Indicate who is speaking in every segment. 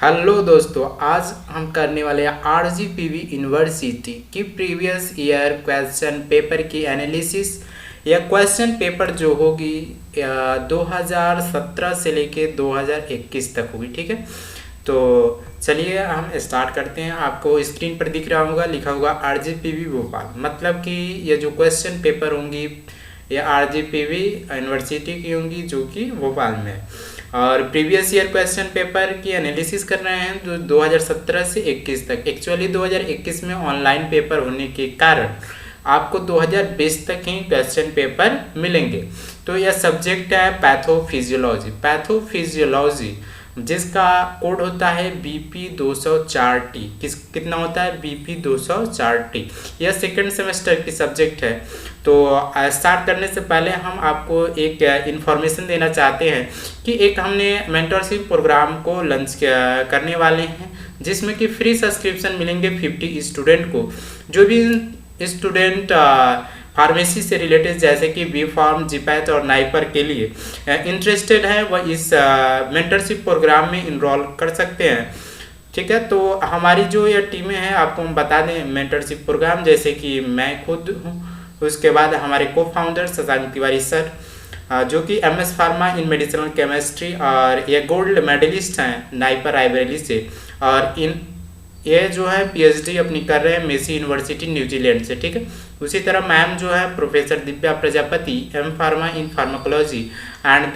Speaker 1: Hello दोस्तों, आज हम करने वाले हैं आरजीपीवी यूनिवर्सिटी की प्रीवियस ईयर क्वेश्चन पेपर की एनालिसिस। या क्वेश्चन पेपर जो होगी 2017 से लेके 2021 तक होगी। ठीक है, तो चलिए हम स्टार्ट करते हैं। आपको स्क्रीन पर दिख रहा होगा, लिखा होगा आरजीपीवी भोपाल। मतलब कि ये जो क्वेश्चन पेपर होंगी ये आरजीपीवी यूनिवर्सिटी की होंगी जो कि भोपाल में है। और प्रीवियस ईयर क्वेश्चन पेपर की एनालिसिस कर रहे हैं जो 2017 से 21 तक। एक्चुअली 2021 में ऑनलाइन पेपर होने के कारण आपको 2020 तक ही क्वेश्चन पेपर मिलेंगे। तो यह सब्जेक्ट है पैथोफिजियोलॉजी जिसका कोड होता है BP 204T। कितना होता है BP 204T। यह सेकेंड सेमेस्टर की सब्जेक्ट है। तो स्टार्ट करने से पहले हम आपको एक इन्फॉर्मेशन देना चाहते हैं कि एक हमने मेंटरशिप प्रोग्राम को लॉन्च करने वाले हैं जिसमें कि फ्री सब्सक्रिप्शन मिलेंगे 50 स्टूडेंट को। जो भी स्टूडेंट फार्मेसी से रिलेटेड जैसे कि बी फार्म, जीपैथ और नाइपर के लिए इंटरेस्टेड है वह इस मेंटरशिप प्रोग्राम में इनरोल कर सकते हैं। ठीक है, तो हमारी जो ये टीमें हैं आपको हम बता दें मेंटरशिप प्रोग्राम, जैसे कि मैं खुद हूँ, उसके बाद हमारे को फाउंडर शशांक तिवारी सर जो कि MS pharma in medicinal chemistry और ये गोल्ड मेडलिस्ट हैं नाइपर रायबरेली से। और ये जो है PhD अपनी कर रहे हैं मेसी यूनिवर्सिटी न्यूजीलैंड से। ठीक है, उसी तरह मैम जो है professor Divya Prajapati M pharma in pharmacology and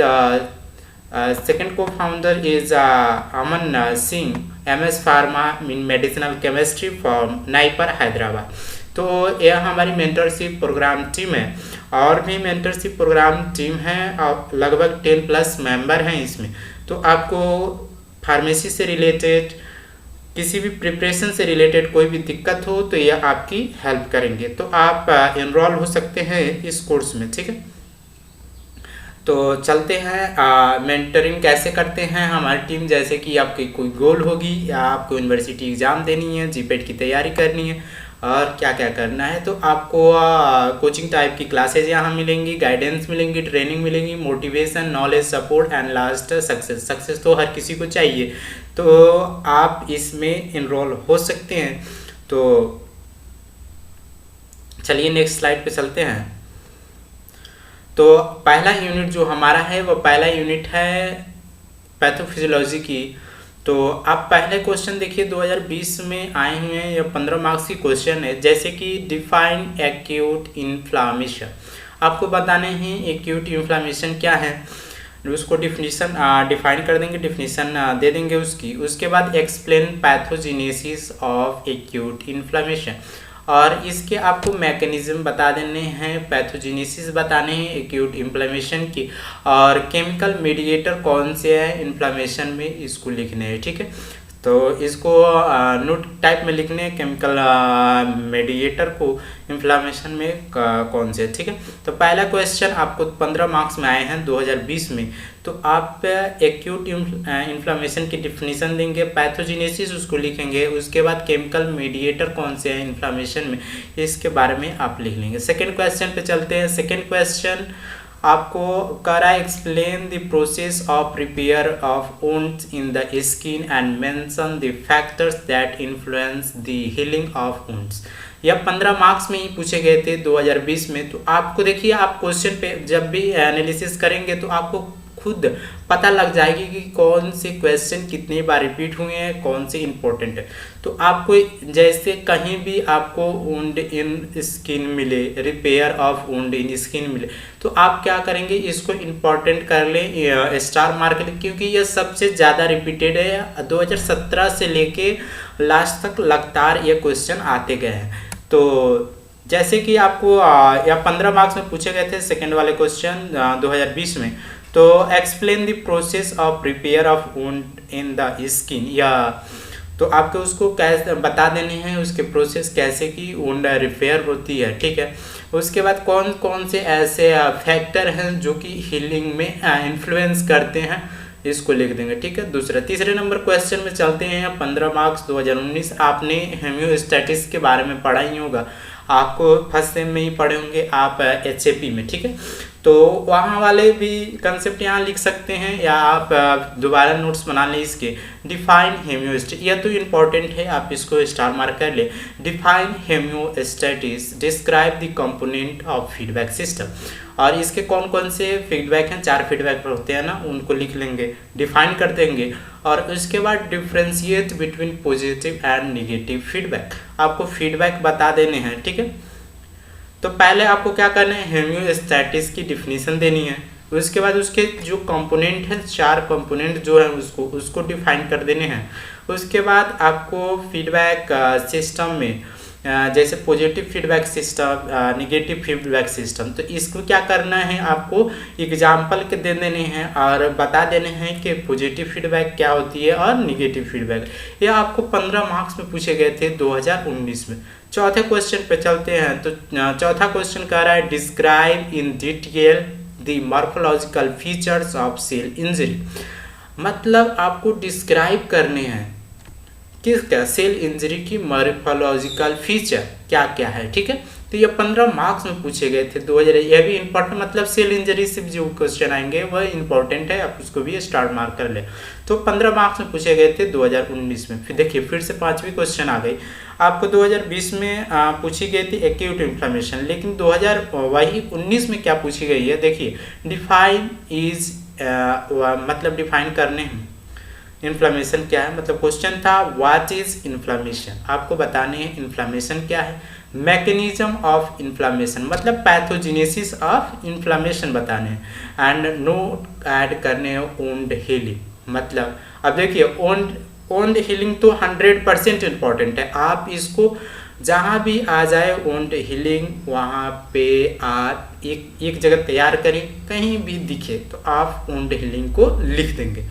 Speaker 1: second co-founder is Aman Singh MS pharma in medicinal chemistry from NIPER Hyderabad. तो यह हमारी मेंटरशिप प्रोग्राम टीम है। और भी मेंटरशिप प्रोग्राम टीम है लगभग 10+ मेंबर हैं इसमें। तो आपको फार्मेसी से रिलेटेड किसी भी प्रिपरेशन से रिलेटेड कोई भी दिक्कत हो तो ये आपकी हेल्प करेंगे। तो आप एनरोल हो सकते हैं इस कोर्स में। ठीक है, तो चलते हैं मेंटरिंग कैसे करते हैं हमारी टीम। जैसे कि आपकी कोई गोल होगी या आपको यूनिवर्सिटी एग्ज़ाम देनी है, जीपेट की तैयारी करनी है और क्या क्या करना है, तो आपको कोचिंग टाइप की क्लासेज यहाँ मिलेंगी, गाइडेंस मिलेंगी, ट्रेनिंग मिलेंगी, motivation, knowledge, support and last success तो हर किसी को चाहिए। तो आप इसमें इनरोल हो सकते हैं। तो चलिए नेक्स्ट स्लाइड पे चलते हैं। तो पहला यूनिट जो हमारा है वो पहला यूनिट है पैथोफिजियोलॉजी की। तो आप पहले क्वेश्चन देखिए 2020 में आए हुए हैं, या 15 मार्क्स की क्वेश्चन है। जैसे कि डिफाइन एक्यूट इन्फ्लामेशन, आपको बताने हैं एक्यूट इन्फ्लामेशन क्या है, उसको डिफाइन कर देंगे, डिफिनीशन दे देंगे उसकी। उसके बाद explain pathogenesis of acute inflammation, और इसके आपको मैकेनिज्म बता देने हैं, पैथोजेनेसिस बताने हैं एक्यूट इन्फ्लेमेशन की, और केमिकल मीडिएटर कौन से हैं इन्फ्लेमेशन में इसको लिखने हैं। ठीक है, तो इसको नोट टाइप में लिखने हैं केमिकल मीडिएटर को इन्फ्लेमेशन में कौन से। ठीक है, तो पहला क्वेश्चन आपको 15 मार्क्स में आए हैं 2020 में। तो आप एक्यूट इन्फ्लेमेशन की डिफिनीशन देंगे, पैथोजेनेसिस उसको लिखेंगे, उसके बाद केमिकल मीडिएटर कौन से हैं इन्फ्लेमेशन में इसके बारे में आप लिख लेंगे। सेकेंड क्वेश्चन पे चलते हैं। सेकेंड क्वेश्चन आपको करा explain the process of repair of wounds in the skin and mention the factors that influence the healing of wounds. यह 15 मार्क्स में ही पूछे गए थे 2020 में। तो आपको देखिए, आप क्वेश्चन पे जब भी एनालिसिस करेंगे तो आपको खुद पता लग जाएगी कि कौन से क्वेश्चन कितनी बार रिपीट हुए हैं, कौन से इंपॉर्टेंट है। तो आपको जैसे कहीं भी आपको वुंड इन स्किन मिले, repair of wound in skin मिले, तो आप क्या करेंगे, इसको इंपॉर्टेंट कर लें, स्टार मार्क लें, क्योंकि यह सबसे ज़्यादा रिपीटेड है। 2017 से लेके लास्ट तक लगातार ये क्वेश्चन आते गए हैं। तो जैसे कि आपको या 15 मार्क्स में पूछे गए थे सेकेंड वाले क्वेश्चन 2020 में। तो explain the process of repair of wound in the skin, या तो आपको उसको कैसे बता देने हैं, उसके प्रोसेस कैसे कि वुंड रिपेयर होती है। ठीक है, उसके बाद कौन कौन से ऐसे फैक्टर हैं जो कि हीलिंग में इन्फ्लुएंस करते हैं, इसको लिख देंगे। ठीक है, तीसरे नंबर क्वेश्चन में चलते हैं। 15 मार्क्स 2019। आपने हेमियोस्टैटिक्स के बारे में पढ़ा ही होगा, आपको फर्स्ट सेम में ही पढ़े होंगे आप HAP में। ठीक है, तो वहाँ वाले भी कंसेप्ट यहाँ लिख सकते हैं, या आप दोबारा नोट्स बना लें इसके। डिफाइन हेमियोस्टेटिस, यह तो इम्पोर्टेंट है, आप इसको स्टार मार्क कर ले। Define homeostasis, describe the component of feedback system. और इसके कौन कौन से फीडबैक हैं, 4 फीडबैक होते हैं ना, उनको लिख लेंगे, डिफाइन कर देंगे। और उसके बाद differentiate between positive and negative feedback, आपको फीडबैक बता देने हैं, ठीक है। तो पहले आपको क्या करना है, हेमियोस्टेटिस की डिफिनीशन देनी है। उसके बाद उसके जो कंपोनेंट हैं, 4 कंपोनेंट जो है उसको डिफाइन कर देने हैं। उसके बाद आपको फीडबैक सिस्टम में जैसे positive feedback system, negative feedback system, तो इसको क्या करना है, आपको एग्जाम्पल के दे देने हैं और बता देने हैं कि पॉजिटिव फीडबैक क्या होती है और नेगेटिव फीडबैक। ये आपको 15 मार्क्स में पूछे गए थे 2019 में। चौथे क्वेश्चन पे चलते हैं। तो चौथा क्वेश्चन कह रहा है describe in detail the morphological features of cell injury. मतलब आपको डिस्क्राइब करने हैं किसका, सेल इंजरी की मॉर्फोलॉजिकल फीचर क्या क्या है, ठीक है। तो ये 15 मार्क्स में पूछे गए थे 2000। यह भी इंपॉर्टेंट, मतलब सेल इंजरी से जो क्वेश्चन आएंगे वह इंपॉर्टेंट है, आप उसको भी स्टार मार्क कर ले। तो 15 मार्क्स में पूछे गए थे 2019 में। फिर देखिए फिर से 5वीं क्वेश्चन आ गई आपको 2020 में पूछी गई थी एक्यूट इन्फ्लेमेशन, लेकिन 2019 में क्या पूछी गई है, देखिए डिफाइन इज मतलब डिफाइन करने हैं इन्फ्लेमेशन क्या है। मतलब क्वेश्चन था व्हाट इज इन्फ्लेमेशन, आपको बताने हैं इन्फ्लेमेशन क्या है। मैकेनिज्म ऑफ इन्फ्लेमेशन, मतलब पैथोजेनेसिस ऑफ इन्फ्लेमेशन बताने हैं। एंड नोट ऐड करने हैं वुंड हीलिंग, मतलब अब देखिए वुंड हीलिंग तो 100% इम्पॉर्टेंट है। आप इसको जहाँ भी आ जाए वुंड हीलिंग, वहाँ पे आप एक जगह तैयार करें, कहीं भी दिखे तो आप वुंड हीलिंग को लिख देंगे।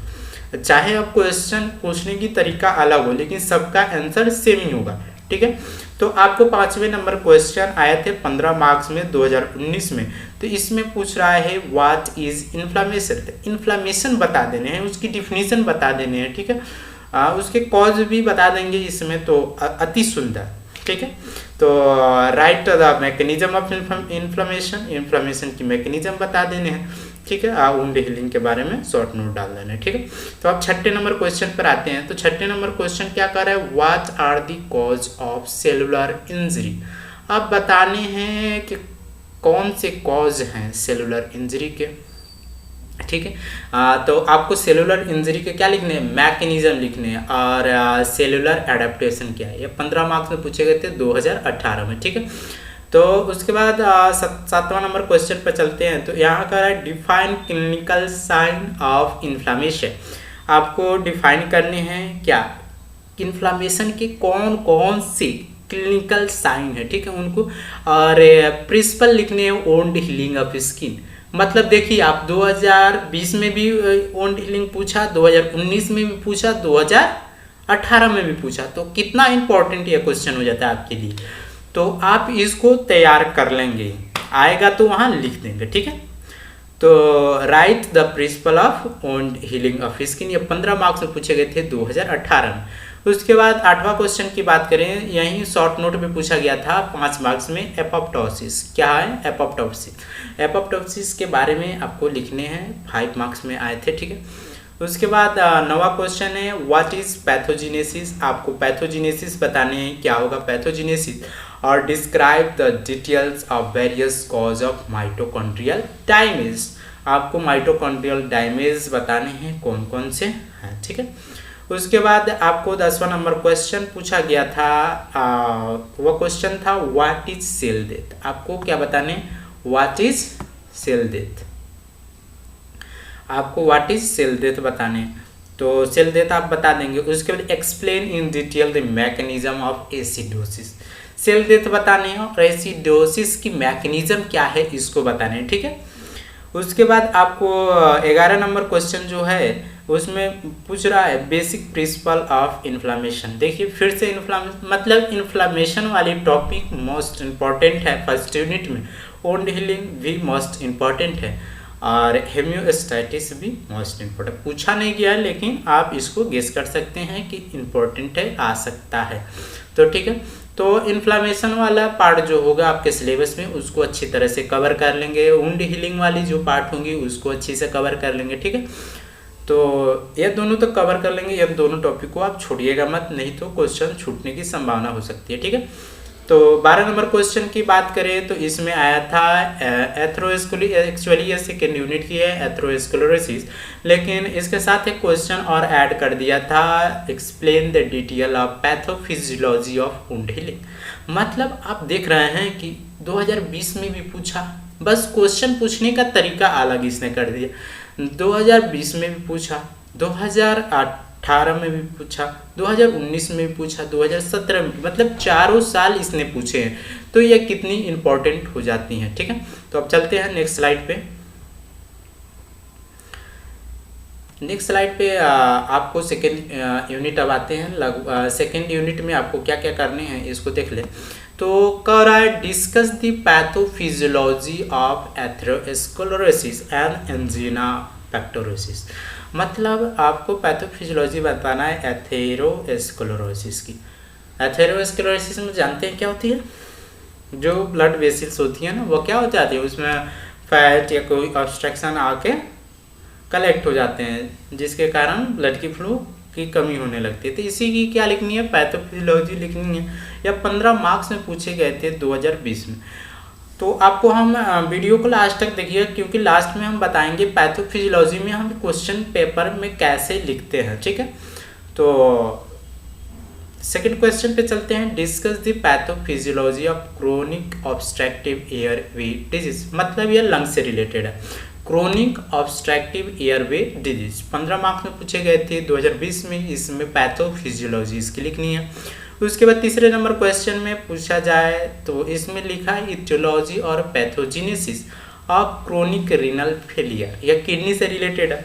Speaker 1: चाहे आप क्वेश्चन पूछने की तरीका अलग हो, लेकिन सबका आंसर सेम ही होगा, ठीक है। तो आपको 5वें नंबर क्वेश्चन आए थे 15 मार्क्स में 2019 में। तो इसमें पूछ रहा है व्हाट इज इन्फ्लेमेशन, इन्फ्लेमेशन बता देने हैं, उसकी डिफिनीशन बता देने हैं, ठीक है। उसके कॉज भी बता देंगे इसमें, तो अति सुंदर, ठीक है। तो right the mechanism of inflammation, inflammation की मैकेनिज्म बता देने हैं, ठीक है। वुंड हीलिंग के बारे में शॉर्ट नोट डाल देना है, ठीक है। तो अब 6ठे नंबर क्वेश्चन पर आते हैं। तो 6ठे नंबर क्वेश्चन क्या कर रहा है, what are the cause of cellular injury. अब बताने हैं कि कौन से कॉज हैं सेलुलर इंजरी के, ठीक है। तो आपको सेलुलर इंजरी के क्या लिखने हैं, मैकेनिज्म लिखने हैं, और सेलुलर एडेप्टेशन क्या है। ये 15 मार्क्स में पूछे गए थे 2018 में, ठीक है। तो उसके बाद 7वां नंबर क्वेश्चन पर चलते हैं। तो यहाँ का है define clinical sign of inflammation. आपको डिफाइन करने हैं क्या, इन्फ्लामेशन के कौन कौन से क्लिनिकल साइन है, ठीक है, उनको। और प्रिंसिपल लिखने हैं वुंड हीलिंग ऑफ स्किन। मतलब देखिए आप 2020 में भी वुंड हीलिंग पूछा, 2019 में भी पूछा, 2018 में भी पूछा, तो कितना इंपॉर्टेंट ये क्वेश्चन हो जाता है आपके लिए। तो आप इसको तैयार कर लेंगे, आएगा तो वहाँ लिख देंगे, ठीक है। तो right the principle of wound healing of skin, ये 15 मार्क्स में पूछे गए थे 2018 में। उसके बाद 8वां क्वेश्चन की बात करें, यहीं शॉर्ट नोट में पूछा गया था 5 मार्क्स में, एपोप्टोसिस। क्या है एपोप्टोसिस, एपोप्टोसिस के बारे में आपको लिखने हैं, 5 मार्क्स में आए थे, ठीक है। उसके बाद 9वां क्वेश्चन है व्हाट इज पैथोजेनेसिस। आपको पैथोजेनेसिस बताने हैं क्या होगा पैथोजेनेसिस, और describe the details of various cause of mitochondrial damage. आपको माइटोकॉन्ड्रियल डैमेज बताने हैं कौन कौन से हैं, ठीक है। उसके बाद आपको 10वां नंबर क्वेश्चन पूछा गया था, वो क्वेश्चन था व्हाट इज सेल डेथ। आपको क्या बताने, व्हाट इज सेल डेथ, आपको व्हाट इज सेल डेथ बताने। तो सेल डेथ आप बता देंगे। उसके बाद explain in detail the mechanism of acidosis. Cell death बताने हैं और एसिडोसिस की मैकेनिज्म क्या है इसको बताने हैं, ठीक है। उसके बाद आपको 11 नंबर क्वेश्चन जो है उसमें पूछ रहा है बेसिक प्रिंसिपल ऑफ इन्फ्लामेशन। देखिए फिर से मतलब इन्फ्लामेशन वाली टॉपिक मोस्ट इम्पॉर्टेंट है फर्स्ट यूनिट में, वुंड हीलिंग भी मोस्ट इम्पॉर्टेंट है, और हेमियोस्टेटिस भी मोस्ट इम्पोर्टेंट। पूछा नहीं गया लेकिन आप इसको गेस कर सकते हैं कि इम्पोर्टेंट है, आ सकता है, तो ठीक है। तो इन्फ्लामेशन वाला पार्ट जो होगा आपके सिलेबस में उसको अच्छी तरह से कवर कर लेंगे, वुंड हीलिंग वाली जो पार्ट होंगी उसको अच्छी से कवर कर लेंगे, ठीक है। तो ये दोनों तो कवर कर लेंगे, ये दोनों टॉपिक को आप छोड़िएगा मत, नहीं तो क्वेश्चन छूटने की संभावना हो सकती है, ठीक है। तो 12 नंबर क्वेश्चन की बात करें तो इसमें आया था एथ्रोस्क्लेरोसिस, एक्चुअली ये सेकेंड यूनिट की है एथ्रोस्क्लेरोसिस, लेकिन इसके साथ एक क्वेश्चन और ऐड कर दिया था, explain the detail of pathophysiology of wound healing. मतलब आप देख रहे हैं कि 2020 में भी पूछा, बस क्वेश्चन पूछने का तरीका अलग इसने कर दिया। 2020 में भी पूछा, 2018 में भी पूछा, 2019 में भी पूछा, 2017 में, मतलब चारों साल इसने पूछे हैं। तो ये कितनी इंपॉर्टेंट हो जाती हैं, ठीक है। तो अब चलते हैं नेक्स्ट स्लाइड पे। नेक्स्ट स्लाइड पे आपको सेकेंड यूनिट अब आते हैं। सेकेंड यूनिट में आपको क्या क्या करने हैं इसको देख ले। तो कर discuss the pathophysiology of atherosclerosis and angina pectoris. मतलब आपको पैथोफिजियोलॉजी बताना है एथेरोस्क्लेरोसिस की। एथेरोस्क्लेरोसिस में जानते हैं क्या होती है? जो ब्लड वेसल्स होती है ना, वो क्या हो जाती है, उसमें फैट या कोई ऑब्स्ट्रक्शन आके कलेक्ट हो जाते हैं, जिसके कारण ब्लड की फ्लो की कमी होने लगती है। तो इसी की क्या लिखनी है, पैथोफिजियोलॉजी लिखनी है। या 15 मार्क्स में पूछे गए थे 2020 में। तो आपको हम वीडियो को लास्ट तक देखिए, क्योंकि लास्ट में हम बताएंगे पैथोफिजियोलॉजी में हम क्वेश्चन पेपर में कैसे लिखते हैं, ठीक है। तो सेकंड क्वेश्चन पे चलते हैं। Discuss the pathophysiology of chronic obstructive airway disease. मतलब ये लंग से रिलेटेड है, chronic obstructive airway disease. 15 marks में पूछे गए थे 2020 में, इसमें पैथोफिजियोलॉजी इसकी लिखनी है। उसके बाद तीसरे नंबर क्वेश्चन में पूछा जाए तो इसमें लिखा है इटियोलॉजी और pathogenesis of chronic renal failure, या किडनी से रिलेटेड है।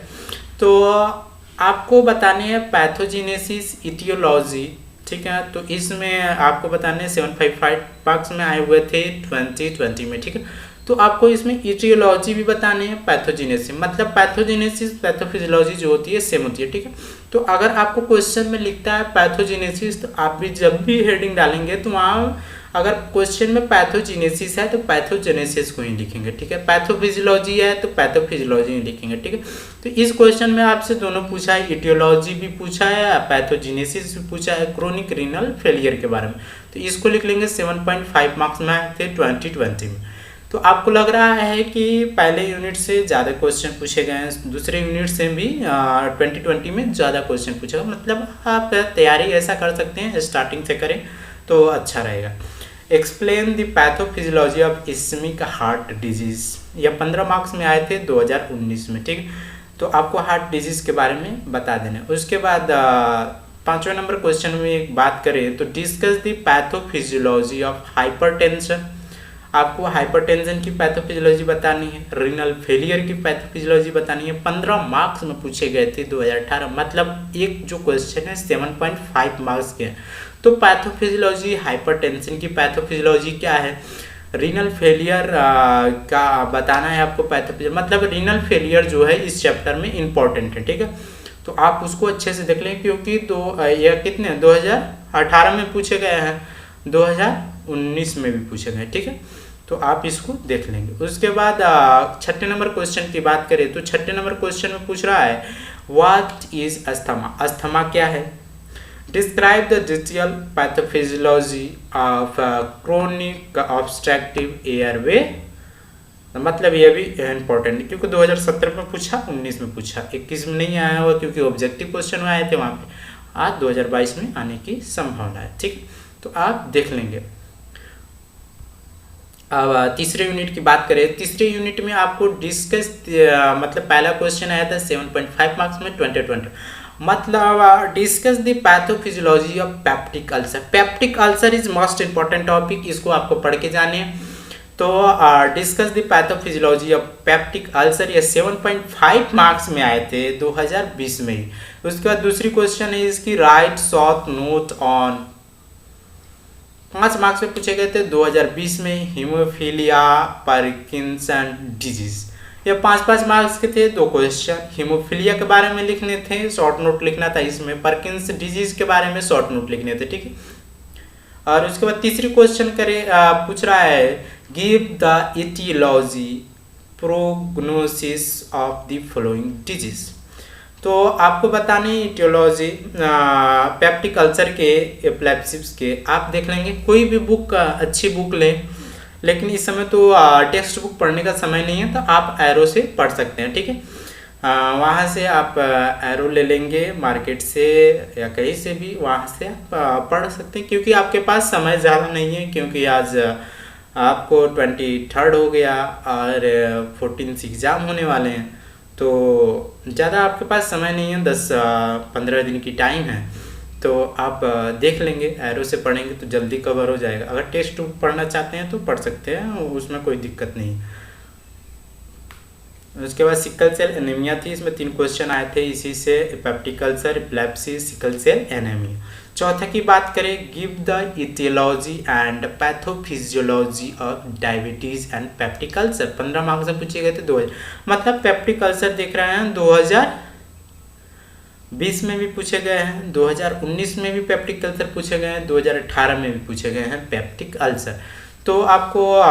Speaker 1: तो आपको बताने हैं पैथोजेनेसिस, इटियोलॉजी, ठीक है। तो इसमें आपको बताने 755 मार्क्स में आए हुए थे 2020 में, ठीक है। तो आपको इसमें इटियोलॉजी भी बताने हैं, पैथोजेनेसिस, मतलब पैथोजेनेसिस पैथोफिजियोलॉजी जो होती है सेम होती है, ठीक है। तो अगर आपको क्वेश्चन में लिखता है पैथोजेनेसिस, तो आप भी जब भी हेडिंग डालेंगे तो वहाँ अगर क्वेश्चन में पैथोजेनेसिस है तो पैथोजेनेसिस को ही लिखेंगे, ठीक है। पैथोफिजियोलॉजी है तो पैथोफिजियोलॉजी ही लिखेंगे, ठीक है। तो इस क्वेश्चन में आपसे दोनों पूछा है, इटियोलॉजी भी पूछा है, पैथोजेनेसिस भी पूछा है, क्रोनिक रीनल फेलियर के बारे में। तो इसको लिख लेंगे। 7.5 मार्क्स में आए थे 2020 में। तो आपको लग रहा है कि पहले यूनिट से ज़्यादा क्वेश्चन पूछे गए हैं, दूसरे यूनिट से भी 2020 में ज़्यादा क्वेश्चन पूछेगा। मतलब आप तैयारी ऐसा कर सकते हैं, स्टार्टिंग से करें तो अच्छा रहेगा। Explain the pathophysiology of ischaemic heart disease, या 15 मार्क्स में आए थे 2019 में, ठीक। तो आपको हार्ट डिजीज़ के बारे में बता देना। उसके बाद 5वें नंबर क्वेश्चन में एक बात करें तो discuss the pathophysiology of hypertension. आपको हाइपरटेंशन की पैथोफिजियोलॉजी बतानी है, रीनल फेलियर की पैथोफिजियोलॉजी बतानी है। 15 मार्क्स में पूछे गए थे 2018, मतलब एक जो क्वेश्चन है 7.5 मार्क्स के हैं। तो पैथोफिजियोलॉजी, हाइपरटेंशन की पैथोफिजियोलॉजी क्या है, रीनल फेलियर का बताना है आपको पैथोफिजियोलॉजी। मतलब रीनल फेलियर जो है इस चैप्टर में इंपॉर्टेंट है, ठीक है। तो आप उसको अच्छे से देख लें, क्योंकि 2018 में पूछे गए हैं, 2019 में भी पूछे गए, ठीक है। तो आप इसको देख लेंगे। उसके बाद 6ठे नंबर क्वेश्चन की बात करें तो 6ठे नंबर क्वेश्चन में पूछ रहा है व्हाट इज अस्थमा। अस्थमा क्या है? Describe the detail pathophysiology of chronic obstructive airway. मतलब ये भी इंपॉर्टेंट है, क्योंकि 2017 में पूछा, 19 में पूछा, 21 में नहीं आया हुआ क्योंकि ऑब्जेक्टिव क्वेश्चन में आए थे वहाँ पे। आज 2022 में आने की संभावना है, ठीक। तो आप देख लेंगे। अब तीसरे यूनिट की बात करें, तीसरे यूनिट में आपको डिस्कस मतलब पहला क्वेश्चन आया था 7.5 मार्क्स में 2020, मतलब discuss the pathophysiology of peptic ulcer. Peptic ulcer is most important topic, इसको आपको पढ़ के जाने। तो discuss the pathophysiology of peptic ulcer, ये 7.5 मार्क्स में आए थे 2020 में ही। उसके बाद दूसरी क्वेश्चन है इसकी right short note on, 5 marks में पूछे गए थे 2020 में, हीमोफीलिया पार्किंसन डिजीज। ये 5-5 मार्क्स के थे, 2 क्वेश्चन। हीमोफीलिया के बारे में लिखने थे, शॉर्ट नोट लिखना था इसमें, पार्किंसन डिजीज के बारे में शॉर्ट नोट लिखने थे, ठीक है। और उसके बाद तीसरी क्वेश्चन पूछ रहा है give the aetiology prognosis of the following disease. तो आपको बताने इटियोलॉजी पेप्टिक अल्सर के एपिलेप्सिस के आप देख लेंगे, कोई भी बुक अच्छी बुक लें, लेकिन इस समय तो टेक्स्ट बुक पढ़ने का समय नहीं है, तो आप एरो से पढ़ सकते हैं, ठीक है। वहाँ से आप एरो ले लेंगे मार्केट से या कहीं से भी, वहाँ से आप पढ़ सकते हैं, क्योंकि आपके पास समय ज़्यादा नहीं है, क्योंकि आज आपको 23 हो गया और 14 से एग्ज़ाम होने वाले हैं, तो ज़्यादा आपके पास समय नहीं है, 10-15 दिन की टाइम है, तो आप देख लेंगे, एरो से पढ़ेंगे तो जल्दी कवर हो जाएगा। अगर टेक्स्ट बुक पढ़ना चाहते हैं तो पढ़ सकते हैं, उसमें कोई दिक्कत नहीं। उसके बाद सिकल सेल एनीमिया थी, इसमें 3 क्वेश्चन आए थे इसी से, peptic ulcer, epilepsy, sickle cell anemia. चौथा की बात करें, give the etiology and pathophysiology of diabetes and peptic ulcer. 15 marks से पूछे गए थे 2000, मतलब पेप्टिक अल्सर देख रहे हैं 2020 में भी पूछे गए हैं, 2019 में भी पेप्टिक अल्सर पूछे गए हैं, 2018 में भी पूछे गए हैं पेप्टिक अल्सर। तो आपको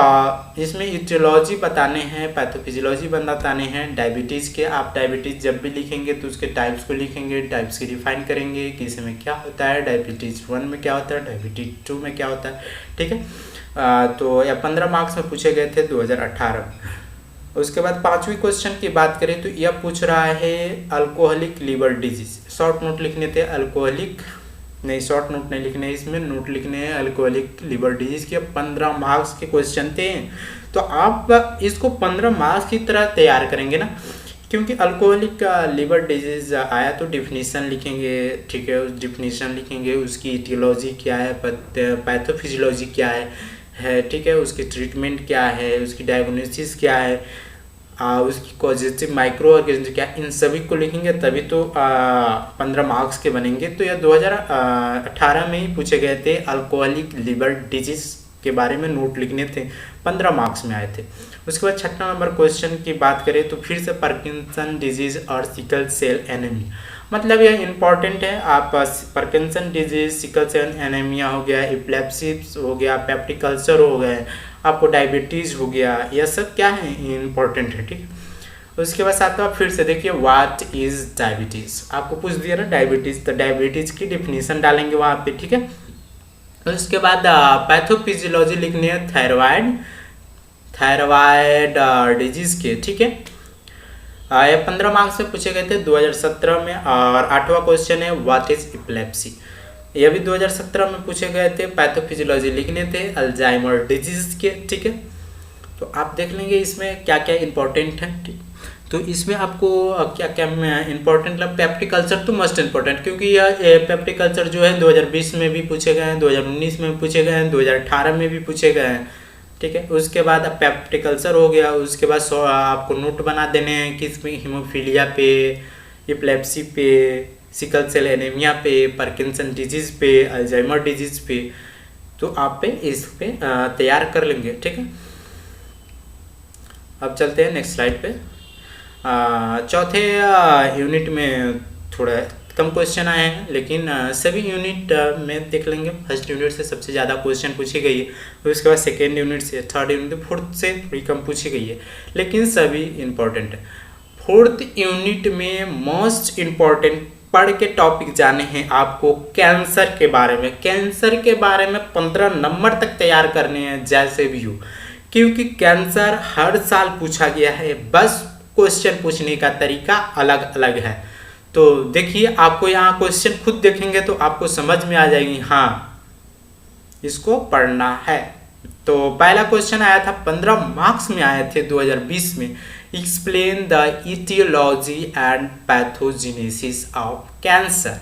Speaker 1: इसमें इटियोलॉजी बताने हैं, पैथोफिजियोलॉजी बताने हैं डायबिटीज़ के। आप डायबिटीज़ जब भी लिखेंगे तो उसके टाइप्स को लिखेंगे, टाइप्स की डिफाइन करेंगे कि इसमें क्या होता है, डायबिटीज़ 1 में क्या होता है, डायबिटीज़ 2 में क्या होता है, ठीक है। तो यह 15 मार्क्स में पूछे गए थे 2018 में। उसके बाद 5वीं क्वेश्चन की बात करें तो यह पूछ रहा है alcoholic liver disease. Short note लिखने थे, अल्कोहलिक नहीं, शॉर्ट नोट नहीं लिखने, इसमें नोट लिखने हैं अल्कोहलिक लिवर डिजीज के। 15 मार्क्स के क्वेश्चन थे, तो आप इसको 15 मार्क्स की तरह तैयार करेंगे ना, क्योंकि अल्कोहलिक लिवर डिजीज आया तो डिफिनीशन लिखेंगे, ठीक है, उस डिफिनीशन लिखेंगे, उसकी इटियोलॉजी क्या है, पैथोफिजियोलॉजी क्या है, ठीक है, उसकी ट्रीटमेंट क्या है, उसकी डायग्नोसिस क्या है, उसकी कॉजेटिव माइक्रो ऑर्गेनिज्म क्या, इन सभी को लिखेंगे, तभी तो 15 मार्क्स के बनेंगे। तो यह 2018 में ही पूछे गए थे, अल्कोहलिक लिवर डिजीज के बारे में नोट लिखने थे, 15 मार्क्स में आए थे। उसके बाद 6वां नंबर क्वेश्चन की बात करें तो फिर से पार्किंसन डिजीज और सिकल सेल एनीमिया, मतलब यह इंपॉर्टेंट है। आप Parkinson disease, sickle cell anaemia हो गया, एपिलेप्सिस हो गया, पेप्टिक अल्सर हो गए, आपको डायबिटीज़ हो गया, यह सब क्या है, इंपॉर्टेंट है, ठीक है। उसके बाद 7वां फिर से देखिए, व्हाट इज डायबिटीज़, आपको पूछ दिया ना डायबिटीज़, तो डायबिटीज़ की डिफिनीशन डालेंगे वहाँ पे, ठीक है। उसके बाद पैथोफिजियोलॉजी लिखनी है थायराइड डिजीज के, ठीक है। ये 15 मार्क्स से पूछे गए थे 2017 में। और 8वां क्वेश्चन है व्हाट इज एपिलेप्सी, यह भी 2017 में पूछे गए थे, पैथोफिजियोलॉजी लिखने थे अल्जाइमर डिजीज के, ठीक है। तो आप देख लेंगे इसमें क्या क्या इंपॉर्टेंट है, ठीक। तो इसमें आपको क्या क्या इंपॉर्टेंट लगा, पेप्टिक अल्सर तो मस्ट इंपॉर्टेंट, क्योंकि यह पेप्टिक अल्सर जो है 2020 में भी पूछे गए हैं, 2019 में भी पूछे गए हैं, 2018 में भी पूछे गए हैं, ठीक है। उसके बाद अब पेप्टिक अल्सर हो गया, उसके बाद आपको नोट बना देने हैं कि इसमें हीमोफीलिया पे, एपिलेप्सी पे, सिकल सेल एनीमिया पे, पार्किंसन डिजीज पे, अल्जाइमर डिजीज पे, तो आप इस पे तैयार कर लेंगे, ठीक है। अब चलते हैं नेक्स्ट स्लाइड पे। चौथे यूनिट में थोड़ा कम क्वेश्चन आए हैं, लेकिन सभी यूनिट में देख लेंगे। फर्स्ट यूनिट से सबसे ज़्यादा क्वेश्चन पूछी गई है, उसके बाद सेकेंड यूनिट से, थर्ड यूनिट, फोर्थ से थोड़ी कम पूछी गई है, लेकिन सभी इम्पोर्टेंट है। फोर्थ यूनिट में मोस्ट इम्पॉर्टेंट पढ़ के टॉपिक जाने हैं आपको कैंसर के बारे में। कैंसर के बारे में 15 नंबर तक तैयार करने हैं जैसे भी हो, क्योंकि कैंसर हर साल पूछा गया है, बस क्वेश्चन पूछने का तरीका अलग अलग है। तो देखिए, आपको यहाँ क्वेश्चन खुद देखेंगे तो आपको समझ में आ जाएगी, हाँ इसको पढ़ना है। तो पहला क्वेश्चन आया था, 15 मार्क्स में आए थे 2020 में, explain the aetiology and pathogenesis of cancer.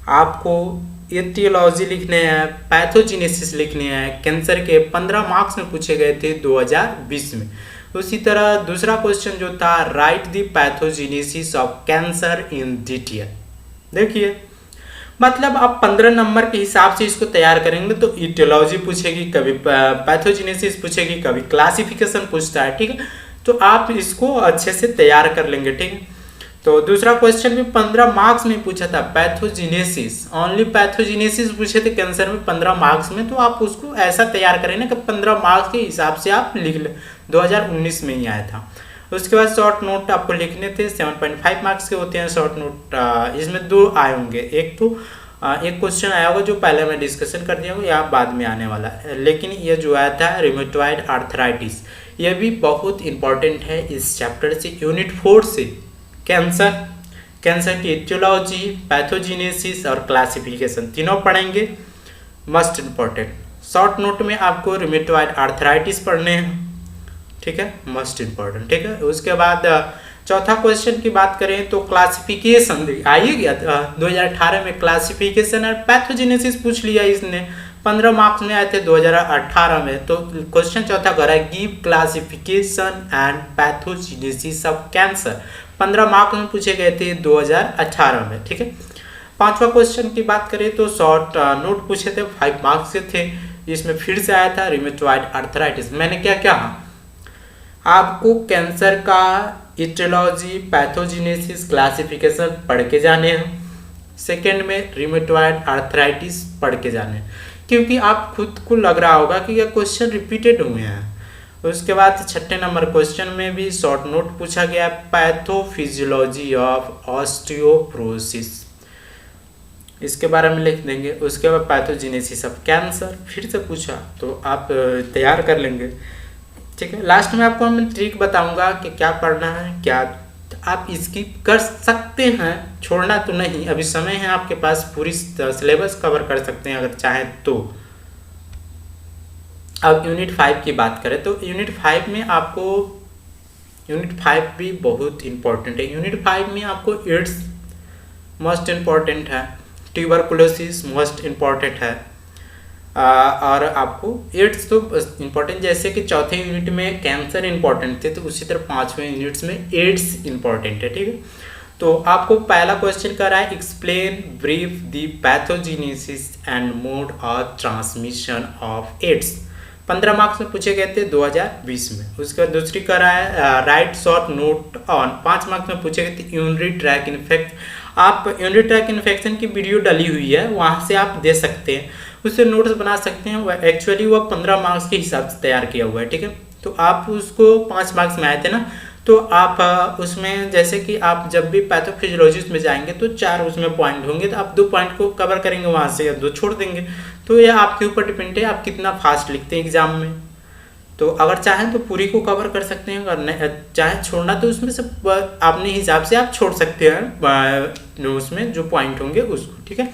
Speaker 1: आपको इटियोलॉजी लिखने हैं, पैथोजेनेसिस लिखने हैं, कैंसर के 15 मार्क्स में पूछे गए थे 2020 में। उसी तरह दूसरा क्वेश्चन जो था, right the pathogenesis of cancer in detail. देखिए, मतलब आप 15 नंबर के हिसाब से इसको तैयार करेंगे तो इटियोलॉजी पूछेगी, कभी पैथोजेनेसिस पूछेगी, कभी क्लासिफिकेशन पूछता है, ठीक है। तो आप इसको अच्छे से तैयार कर लेंगे, ठीक है। तो दूसरा क्वेश्चन भी 15 मार्क्स में पूछा था, पैथोजिनेसिस, ओनली पैथोजिनेसिस पूछे थे कैंसर में 15 मार्क्स में। तो आप उसको ऐसा तैयार करें ना कि 15 मार्क्स के हिसाब से आप लिख लें, 2019 में ही आया था। उसके बाद शॉर्ट नोट आपको लिखने थे, 7.5 मार्क्स के होते हैं शॉर्ट नोट। इसमें 2 आए होंगे, एक तो एक क्वेश्चन आया होगा जो पहले मैं डिस्कशन कर दिया हूँ या बाद में आने वाला है, लेकिन ये जो आया था रिमेटॉइड आर्थराइटिस, ये भी बहुत इंपॉर्टेंट है इस चैप्टर से, यूनिट 4 से। कैंसर की एटियोलॉजी, पैथोजिनेसिस और क्लासिफिकेशन तीनों पढ़ेंगे, मस्ट इम्पॉर्टेंट। शॉर्ट नोट में आपको रिमेटॉइड आर्थराइटिस पढ़ने हैं, ठीक है, मस्ट इम्पॉर्टेंट, ठीक है। उसके बाद चौथा क्वेश्चन की बात करें तो क्लासिफिकेशन आइए गया 2018 में, क्लासिफिकेशन और पैथोजेनेसिस पूछ लिया इसने, 15 मार्क्स में आए थे 2018 में। तो क्वेश्चन चौथा कर रहा है give classification and pathogenesis of cancer, 15 marks में पूछे गए थे 2018 में, ठीक है। पांचवा क्वेश्चन की बात करें तो शॉर्ट नोट पूछे थे, 5 मार्क्स के थे, इसमें फिर से आया था रिमेटॉइड आर्थराइटिस। मैंने क्या कहा, आपको कैंसर का इटियोलॉजी, पैथोजेनेसिस, क्लासिफिकेशन पढ़ के जाने हैं। सेकेंड में रिमेटॉइड आर्थराइटिस पढ़ के जाने, क्योंकि आप खुद को लग रहा होगा कि ये क्वेश्चन रिपीटेड हुए हैं। उसके बाद छठे नंबर क्वेश्चन में भी शॉर्ट नोट पूछा गया, पैथोफिजियोलॉजी ऑफ ऑस्टियोपोरोसिस, इसके बारे में लिख देंगे। उसके बाद पैथोजेनेसिस ऑफ कैंसर फिर से पूछा, तो आप तैयार कर लेंगे, ठीक है। लास्ट में आपको मैं ट्रिक बताऊंगा कि क्या पढ़ना है, क्या आप स्किप कर सकते हैं, छोड़ना तो नहीं, अभी समय है आपके पास, पूरी सिलेबस कवर कर सकते हैं अगर चाहें तो। अब यूनिट 5 की बात करें तो यूनिट 5 में आपको, यूनिट 5 भी बहुत इंपॉर्टेंट है। यूनिट 5 में आपको एड्स मोस्ट इम्पॉर्टेंट है, ट्यूबरकुलोसिस मोस्ट इम्पॉर्टेंट है, और आपको एड्स तो इम्पोर्टेंट, जैसे कि चौथे यूनिट में कैंसर इम्पोर्टेंट थे, तो उसी तरह 5वें यूनिट्स में एड्स इम्पोर्टेंट है, ठीक है। तो आपको पहला क्वेश्चन कर रहा है, explain brief the pathogenesis and mode of transmission of AIDS, 15 marks में पूछे गए थे 2020 में। उसके बाद दूसरी कर रहा है, right short note on, 5 marks में पूछे गए थे यूरिनरी ट्रैक इन्फेक्शन। आप यूरिनरी ट्रैक इन्फेक्शन की वीडियो डली हुई है, वहाँ से आप दे सकते हैं, उससे नोट्स बना सकते हैं। वह एक्चुअली वो 15 मार्क्स के हिसाब से तैयार किया हुआ है, ठीक है। तो आप उसको 5 मार्क्स में आए थे ना, तो आप उसमें जैसे कि आप जब भी पैथोफिजियोलॉजिस्ट में जाएंगे तो 4 उसमें पॉइंट होंगे, तो आप 2 पॉइंट को कवर करेंगे वहाँ से, या 2 छोड़ देंगे। तो यह आपके ऊपर डिपेंड है आप कितना फास्ट लिखते हैं एग्जाम में। तो अगर चाहें तो पूरी को कवर कर सकते हैं, अगर चाहे छोड़ना तो उसमें से अपने हिसाब से आप छोड़ सकते हैं उसमें जो पॉइंट होंगे उसको, ठीक है।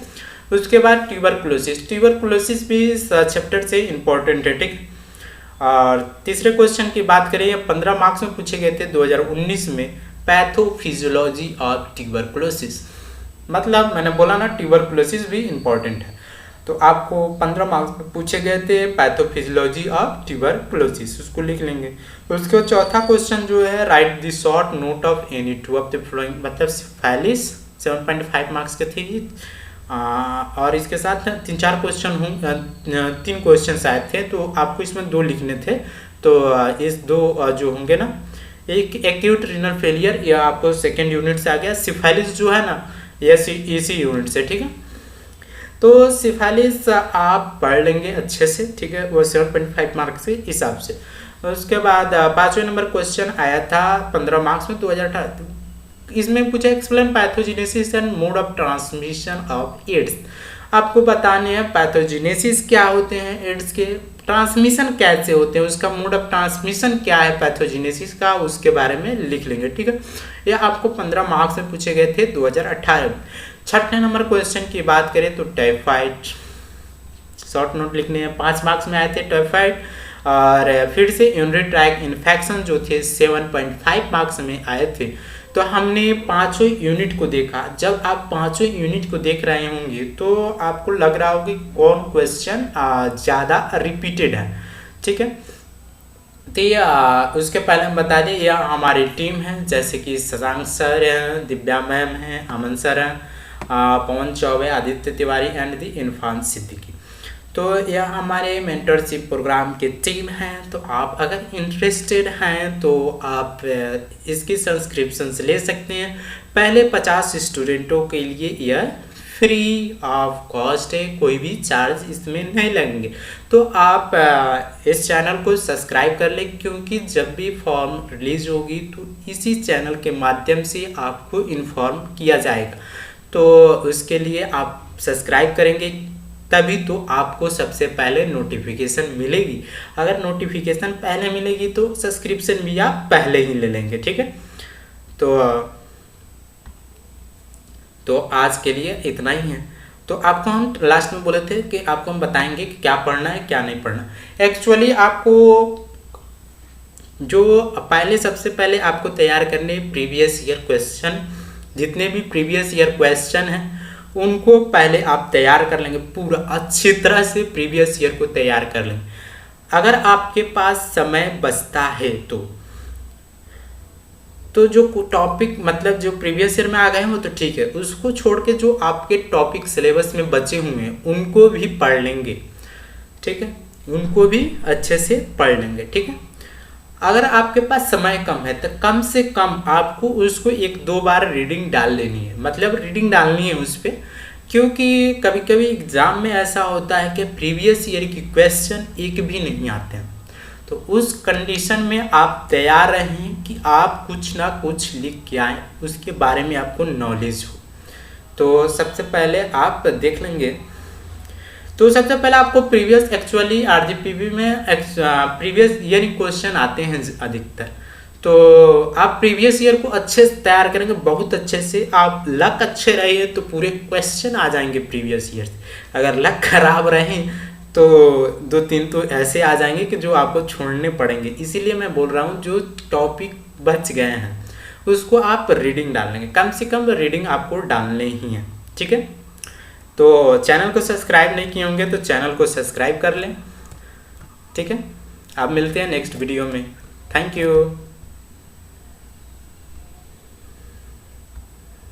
Speaker 1: उसके बाद ट्यूबरकुलोसिस भी चैप्टर से इम्पोर्टेंट है, ठीक। और तीसरे क्वेश्चन की बात करें, 15 मार्क्स में पूछे गए थे 2019 में, पैथोफिजियोलॉजी ऑफ ट्यूबरकुलोसिस, मतलब मैंने बोला ना ट्यूबरकुलोसिस भी इम्पोर्टेंट है। तो आपको 15 मार्क्स में पूछे गए थे पैथोफिजियोलॉजी ऑफ ट्यूबरकुलोसिस, उसको लिख लेंगे। उसके बाद चौथा क्वेश्चन जो है, right the short note of any two of the flowing, मतलब सिफाइलिस 7.5 मार्क्स के थे, और इसके साथ 3-4 क्वेश्चन होंगे, 3 क्वेश्चन आए थे, तो आपको इसमें 2 लिखने थे। तो इस 2 जो होंगे ना, एक एक्यूट रीनल फेलियर, या आपको सेकेंड यूनिट से आ गया, सिफाइलिस जो है ना ये इसी यूनिट से, ठीक है। तो सिफाइलिस आप पढ़ लेंगे अच्छे से, ठीक है, वो 7.5 मार्क्स के हिसाब से। उसके बाद 5वें नंबर क्वेश्चन आया था 15 मार्क्स में 2018, इसमें पूछा explain pathogenesis and mode of transmission of AIDS, आपको बताने हैं पैथोजेनेसिस क्या होते हैं, एड्स के ट्रांसमिशन कैसे होते हैं, उसका मोड ऑफ ट्रांसमिशन क्या है पैथोजेनेसिस का, उसके बारे में लिख लेंगे, ठीक है। यह आपको 15 मार्क्स में पूछे गए थे 2018 में। छठे नंबर क्वेश्चन की बात करें तो टाइफाइड, शॉर्ट नोट लिखने हैं, 5 मार्क्स में आए थे टाइफाइड। और फिर से यूरिनरी ट्रैक इन्फेक्शन जो थे 7.5 मार्क्स में आए थे। तो हमने 5 यूनिट को देखा, जब आप 5 यूनिट को देख रहे होंगे तो आपको लग रहा होगा कि कौन क्वेश्चन ज़्यादा रिपीटेड है, ठीक है। तो ये उसके पहले हम बता दें, यह हमारी टीम है, जैसे कि शशांक सर हैं, दिव्या मैम हैं, अमन सर हैं, पवन चौबे, आदित्य तिवारी एंड दी इरफान सिद्दीकी। तो यह हमारे मेंटरशिप प्रोग्राम की टीम है। तो आप अगर इंटरेस्टेड हैं तो आप इसकी सब्सक्रिप्शंस ले सकते हैं। पहले 50 स्टूडेंटों के लिए यह फ्री ऑफ कॉस्ट है, कोई भी चार्ज इसमें नहीं लगेंगे। तो आप इस चैनल को सब्सक्राइब कर लें, क्योंकि जब भी फॉर्म रिलीज होगी तो इसी चैनल के माध्यम से आपको इन्फॉर्म किया जाएगा। तो उसके लिए आप सब्सक्राइब करेंगे तभी तो आपको सबसे पहले नोटिफिकेशन मिलेगी। अगर नोटिफिकेशन पहले मिलेगी तो सब्सक्रिप्शन भी आप पहले ही ले लेंगे, ठीक है। तो आज के लिए इतना ही है। तो आपको हम लास्ट में बोले थे कि आपको हम बताएंगे कि क्या पढ़ना है क्या नहीं पढ़ना। एक्चुअली आपको जो सबसे पहले आपको तैयार करने प्रीवियस ईयर क्वेश्चन, जितने भी प्रीवियस ईयर क्वेश्चन हैं उनको पहले आप तैयार कर लेंगे, पूरा अच्छी तरह से प्रीवियस ईयर को तैयार कर लेंगे। अगर आपके पास समय बचता है तो जो टॉपिक मतलब जो प्रीवियस ईयर में आ गए हो तो ठीक है, उसको छोड़ के जो आपके टॉपिक सिलेबस में बचे हुए हैं उनको भी पढ़ लेंगे, ठीक है, उनको भी अच्छे से पढ़ लेंगे, ठीक है। अगर आपके पास समय कम है तो कम से कम आपको उसको 1-2 बार रीडिंग डाल लेनी है, मतलब रीडिंग डालनी है उस पर, क्योंकि कभी कभी एग्जाम में ऐसा होता है कि प्रीवियस ईयर की क्वेश्चन एक भी नहीं आते हैं। तो उस कंडीशन में आप तैयार रहें कि आप कुछ ना कुछ लिख के आएँ, उसके बारे में आपको नॉलेज हो। तो सबसे पहले आप देख लेंगे। तो सबसे पहले आपको प्रीवियस एक्चुअली आरजीपीवी में प्रीवियस ईयर क्वेश्चन आते हैं अधिकतर। तो आप प्रीवियस ईयर को अच्छे से तैयार करेंगे, बहुत अच्छे से। आप लक अच्छे रहे तो पूरे क्वेश्चन आ जाएंगे प्रीवियस ईयर से। अगर लक खराब रहे तो 2-3 तो ऐसे आ जाएंगे कि जो आपको छोड़ने पड़ेंगे। इसीलिए मैं बोल रहा हूँ जो टॉपिक बच गए हैं उसको आप रीडिंग डाल लेंगे, कम से कम रीडिंग आपको डालने ही है, ठीक है। तो चैनल को सब्सक्राइब नहीं किए होंगे तो चैनल को सब्सक्राइब कर लें, ठीक है। आप मिलते हैं नेक्स्ट वीडियो में। Thank you.